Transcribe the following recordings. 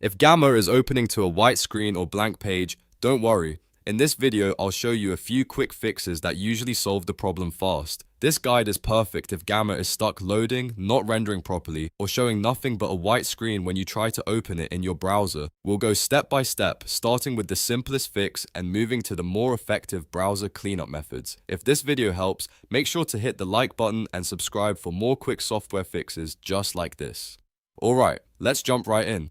If Gamma is opening to a white screen or blank page, don't worry. In this video, I'll show you a few quick fixes that usually solve the problem fast. This guide is perfect if Gamma is stuck loading, not rendering properly, or showing nothing but a white screen when you try to open it in your browser. We'll go step by step, starting with the simplest fix and moving to the more effective browser cleanup methods. If this video helps, make sure to hit the like button and subscribe for more quick software fixes just like this. Alright, let's jump right in.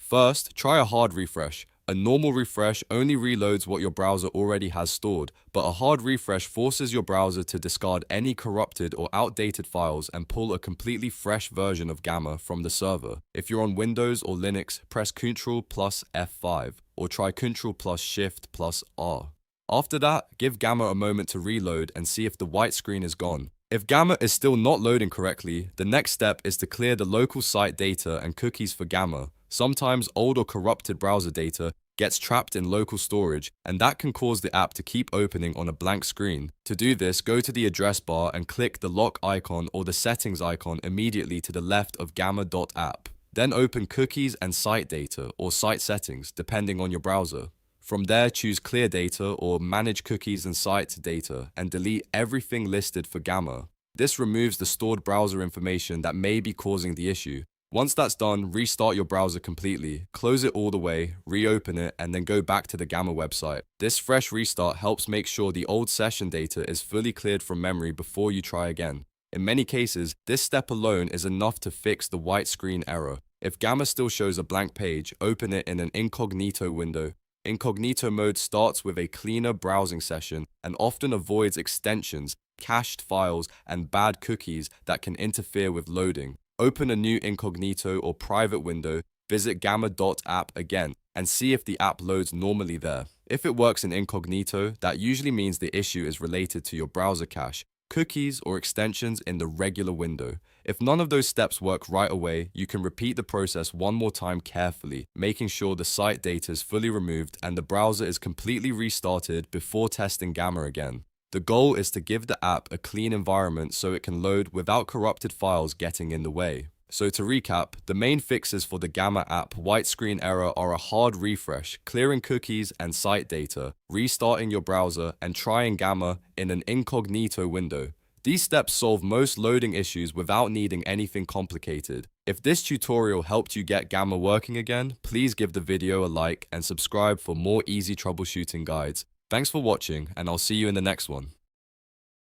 First, try a hard refresh. A normal refresh only reloads what your browser already has stored, but a hard refresh forces your browser to discard any corrupted or outdated files and pull a completely fresh version of Gamma from the server. If you're on Windows or Linux, press Ctrl plus F5, or try Ctrl plus Shift plus R. After that, give Gamma a moment to reload and see if the white screen is gone. If Gamma is still not loading correctly, the next step is to clear the local site data and cookies for Gamma. Sometimes old or corrupted browser data gets trapped in local storage, and that can cause the app to keep opening on a blank screen. To do this, go to the address bar and click the lock icon or the settings icon immediately to the left of gamma.app. Then open cookies and site data or site settings, depending on your browser. From there, choose Clear Data or Manage Cookies and Site Data and delete everything listed for Gamma. This removes the stored browser information that may be causing the issue. Once that's done, restart your browser completely, close it all the way, reopen it, and then go back to the Gamma website. This fresh restart helps make sure the old session data is fully cleared from memory before you try again. In many cases, this step alone is enough to fix the white screen error. If Gamma still shows a blank page, open it in an Incognito window. Incognito mode starts with a cleaner browsing session and often avoids extensions, cached files, and bad cookies that can interfere with loading. Open a new incognito or private window, visit gamma.app again, and see if the app loads normally there. If it works in incognito, that usually means the issue is related to your browser cache, cookies, or extensions in the regular window. If none of those steps work right away, you can repeat the process one more time carefully, making sure the site data is fully removed and the browser is completely restarted before testing Gamma again. The goal is to give the app a clean environment so it can load without corrupted files getting in the way. So to recap, the main fixes for the Gamma app white screen error are a hard refresh, clearing cookies and site data, restarting your browser, and trying Gamma in an incognito window. These steps solve most loading issues without needing anything complicated. If this tutorial helped you get Gamma working again, please give the video a like and subscribe for more easy troubleshooting guides. Thanks for watching, and I'll see you in the next one.